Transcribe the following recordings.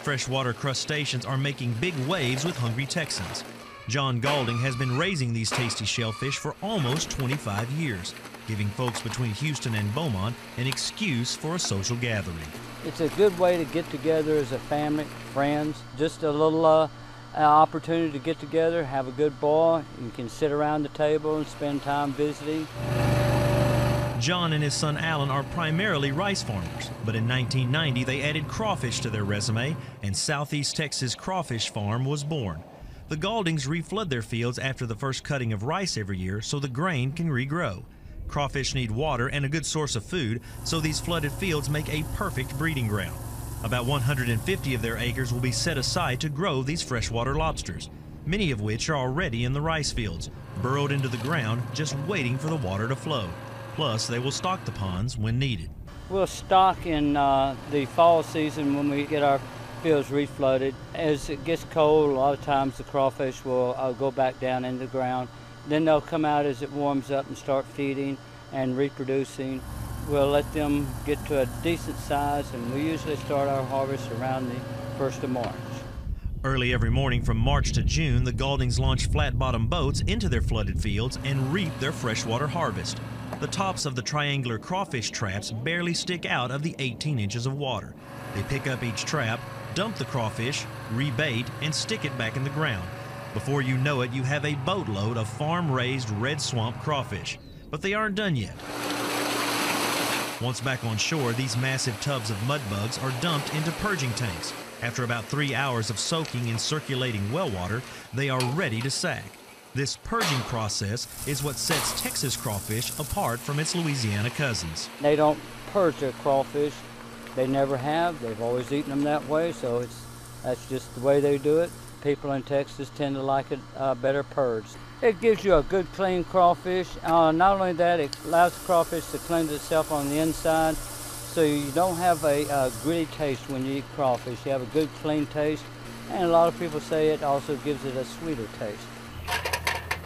Freshwater crustaceans are making big waves with hungry Texans. John Gaulding has been raising these tasty shellfish for almost 25 years, giving folks between Houston and Beaumont an excuse for a social gathering. It's a good way to get together as a family, friends, just a little opportunity to get together, have a good boil. You can sit around the table and spend time visiting. John and his son Alan are primarily rice farmers, but in 1990 they added crawfish to their resume, and Southeast Texas Crawfish Farm was born. The Gauldings reflood their fields after the first cutting of rice every year so the grain can regrow. Crawfish need water and a good source of food, so these flooded fields make a perfect breeding ground. About 150 of their acres will be set aside to grow these freshwater lobsters, many of which are already in the rice fields, burrowed into the ground, just waiting for the water to flow. Plus, they will stock the ponds when needed. We'll stock in the fall season when we get our fields reflooded. As it gets cold, a lot of times the crawfish will go back down in the ground. Then they'll come out as it warms up and start feeding and reproducing. We'll let them get to a decent size, and we usually start our harvest around the 1st of March. Early every morning from March to June, the Gauldings launch flat-bottom boats into their flooded fields and reap their freshwater harvest. The tops of the triangular crawfish traps barely stick out of the 18 inches of water. They pick up each trap, dump the crawfish, rebait, and stick it back in the ground. Before you know it, you have a boatload of farm-raised red swamp crawfish. But they aren't done yet. Once back on shore, these massive tubs of mud bugs are dumped into purging tanks. After about 3 hours of soaking in circulating well water, they are ready to sack. This purging process is what sets Texas crawfish apart from its Louisiana cousins. They don't purge their crawfish. They never have. They've always eaten them that way, so that's just the way they do it. People in Texas tend to like it better purged. It gives you a good clean crawfish. Not only that, it allows the crawfish to cleanse itself on the inside, so you don't have a gritty taste when you eat crawfish. You have a good clean taste, and a lot of people say it also gives it a sweeter taste.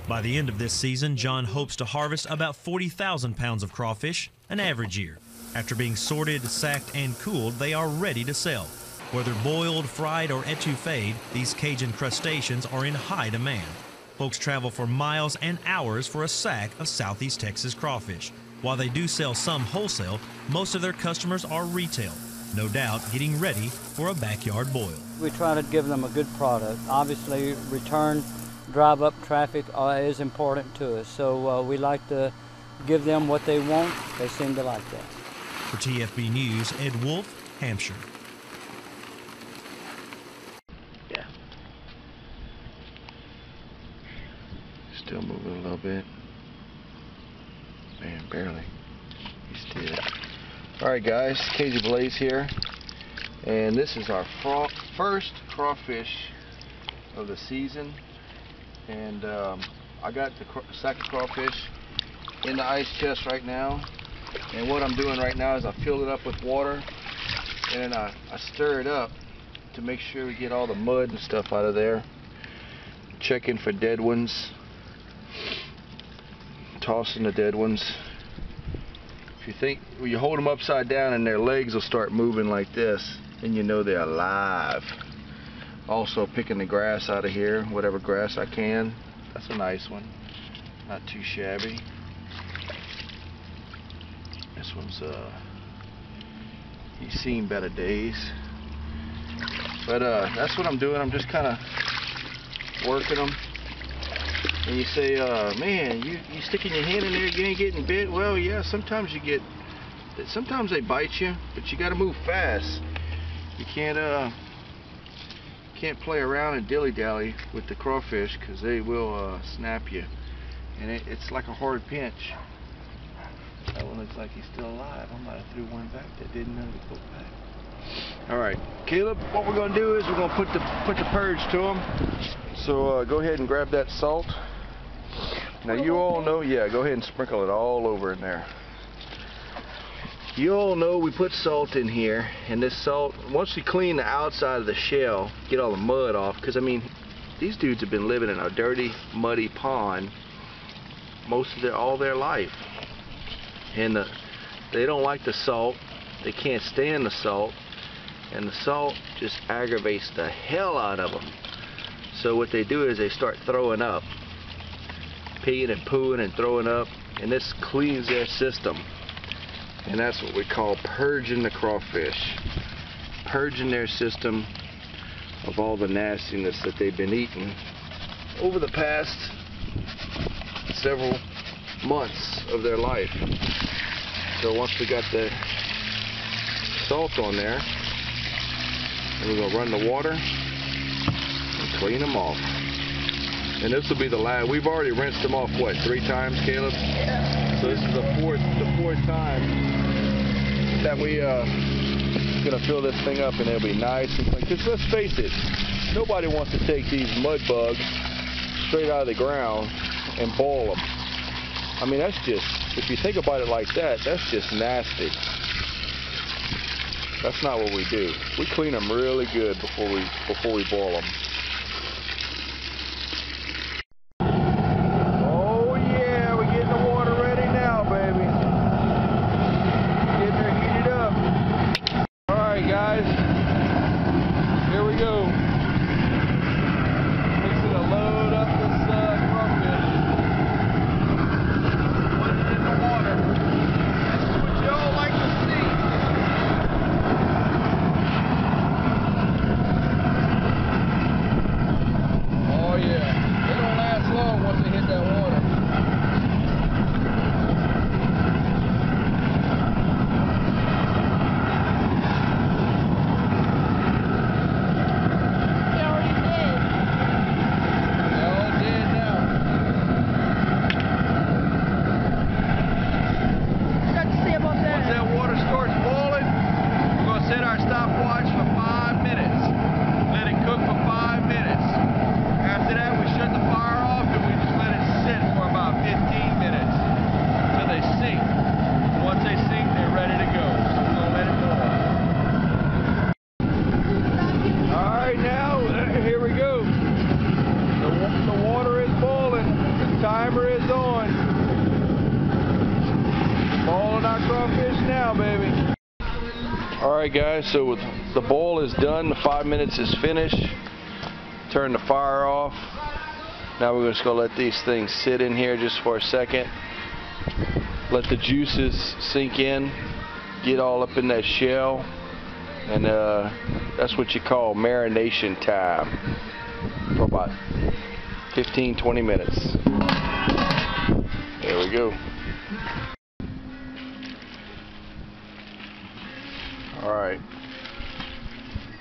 By the end of this season, John hopes to harvest about 40,000 pounds of crawfish, an average year. After being sorted, sacked, and cooled, they are ready to sell. Whether boiled, fried, or etouffeed, these Cajun crustaceans are in high demand. Folks travel for miles and hours for a sack of Southeast Texas crawfish. While they do sell some wholesale, most of their customers are retail, no doubt getting ready for a backyard boil. We try to give them a good product. Obviously, return drive-up traffic is important to us, so we like to give them what they want. They seem to like that. For TFB News, Ed Wolf, Hampshire. Yeah. Still moving a little bit. Man, barely. He's still. Alright guys, Cajun Blaze here. And this is our first crawfish of the season. And I got the sack of crawfish in the ice chest right now. And what I'm doing right now is I fill it up with water, and then I stir it up to make sure we get all the mud and stuff out of there. Checking for dead ones. Tossing the dead ones. If you think, when you hold them upside down and their legs will start moving like this, then you know they're alive. Also picking the grass out of here, whatever grass I can. That's a nice one, not too shabby. This one's he's seen better days. But that's what I'm doing. I'm just kind of working them. And you say, man, you sticking your hand in there, you ain't getting bit. Well, yeah, sometimes you get, sometimes they bite you, but you got to move fast. You can't play around and dilly-dally with the crawfish, because they will snap you. And it's like a hard pinch. That one looks like he's still alive. I might have threw one back that didn't know to go back. Alright, Caleb, what we're going to do is we're going to put the purge to him. So go ahead and grab that salt. Now you all know, yeah, go ahead and sprinkle it all over in there. You all know we put salt in here, and this salt, once we clean the outside of the shell, get all the mud off, because I mean, these dudes have been living in a dirty, muddy pond all their life. And they don't like the salt. They can't stand the salt. And the salt just aggravates the hell out of them. So what they do is they start throwing up, peeing and pooing and throwing up, and this cleans their system. And that's what we call purging the crawfish. Purging their system of all the nastiness that they've been eating over the past several months of their life. So once we got the salt on there, and we're gonna run the water and clean them off. And this will be the last. We've already rinsed them off, what, 3 times, Caleb? Yeah. So this is the fourth time that we gonna fill this thing up, and it'll be nice and clean. Because let's face it, nobody wants to take these mud bugs straight out of the ground and boil them. I mean, that's just, if you think about it like that, that's just nasty. That's not what we do. We clean them really good before we boil them. Oh yeah, we're getting the water ready now, baby. Getting her heated up. All right, guys. Here we go. Fixing to load up this crawfish. Put it in the water. This is what y'all like to see. Oh yeah, they don't last long once they hit that water. They already did. They're all dead now. Got to see about that. Once that water starts boiling, we're going to set our stopwatch for 5 minutes. Let it cook for 5 minutes. After that, we shut the fire off and we just let it sit for about 15 minutes until they sink. Once they sink, they're ready to go. So we're going to let it boil. All right, now, here we go. The water is boiling. The timer is on. Boiling our crawfish now, baby. All right, guys, so the boil is done. The 5 minutes is finished. Turn the fire off. Now we're just gonna let these things sit in here just for a second. Let the juices sink in, get all up in that shell, and that's what you call marination time for about 15-20 minutes. There we go. All right.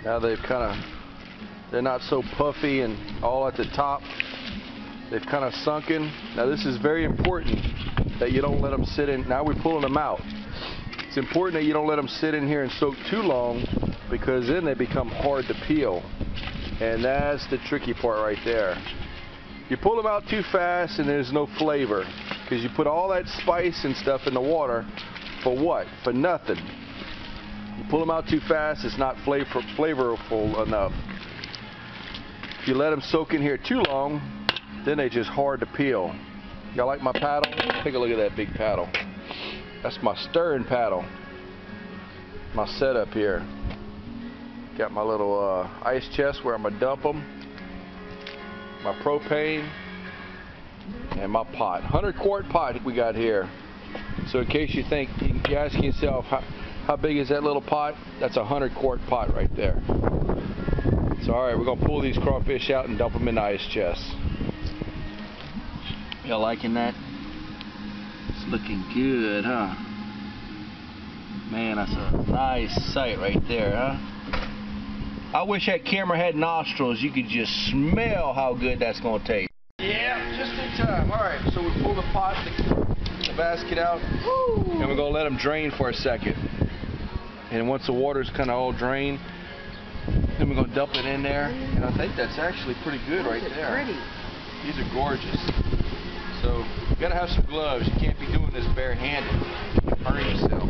Now they're not so puffy and all at the top. They've kind of sunken. Now this is very important that you don't let them sit in. Now we're pulling them out. It's important that you don't let them sit in here and soak too long, because then they become hard to peel. And that's the tricky part right there. You pull them out too fast and there's no flavor, because you put all that spice and stuff in the water for what? For nothing. You pull them out too fast, it's not flavorful enough. If you let them soak in here too long, then they're just hard to peel. Y'all like my paddle? Take a look at that big paddle. That's my stirring paddle. My setup here. Got my little ice chest where I'm gonna dump them. My propane and my pot. 100-quart pot we got here. So in case you're asking yourself, how big is that little pot? That's a 100-quart pot right there. So all right, we're gonna pull these crawfish out and dump them in the ice chest. Y'all liking that? It's looking good, huh? Man, that's a nice sight right there, huh? I wish that camera had nostrils. You could just smell how good that's gonna taste. Yeah, just in time. All right, so we pull the pot, the basket out, and we're gonna let them drain for a second. And once the water's kind of all drained, then we're gonna dump it in there. And I think that's actually pretty good right there. Pretty. These are gorgeous. So you gotta have some gloves. You can't be doing this barehanded. You burn yourself.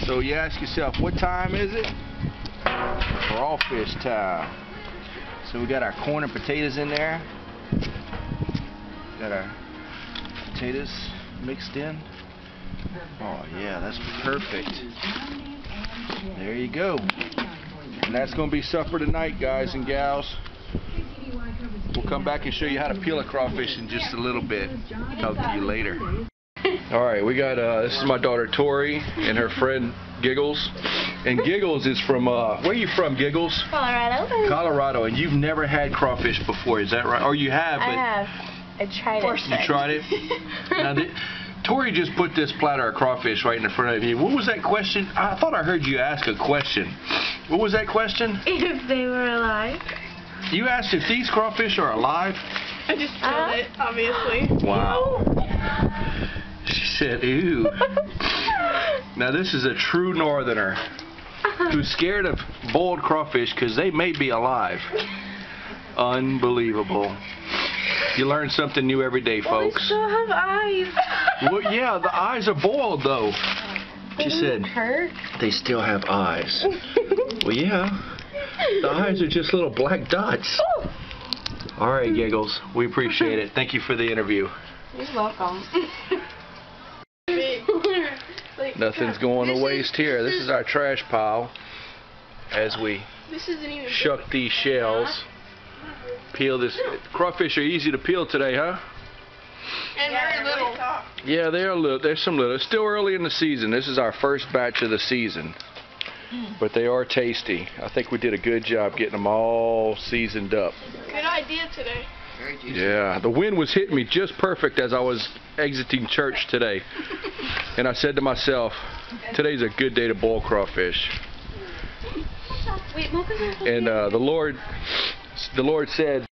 So you ask yourself, what time is it? Crawfish time. So we got our corn and potatoes in there. Got our potatoes mixed in. Oh yeah, that's perfect. There you go. And that's going to be supper tonight, guys and gals. We'll come back and show you how to peel a crawfish in just a little bit. Talk to you later. Alright, we got, this is my daughter Tori and her friend Giggles. And Giggles is from, where are you from, Giggles? Colorado. Colorado, and you've never had crawfish before, is that right? Or you have, but... I have. I tried it. You tried it? Now, Tori just put this platter of crawfish right in front of you. What was that question? I thought I heard you ask a question. What was that question? If they were alive. You asked if these crawfish are alive? I just killed it, obviously. Wow. She said, ew. Now this is a true northerner who's scared of boiled crawfish because they may be alive. Unbelievable. You learn something new every day, folks. They still have eyes. Well, yeah, the eyes are boiled, though. She said, hurt. they still have eyes. Well, yeah. The eyes are just little black dots. All right, Giggles. We appreciate it. Thank you for the interview. You're welcome. Nothing's going to waste here. This is our trash pile as we shuck these shells. Peel this. Crawfish are easy to peel today, huh? And very little. Yeah, they are little. There's some little. It's still early in the season. This is our first batch of the season. But they are tasty. I think we did a good job getting them all seasoned up. Good idea today. Yeah, the wind was hitting me just perfect as I was exiting church today. And I said to myself, today's a good day to boil crawfish. And the Lord said,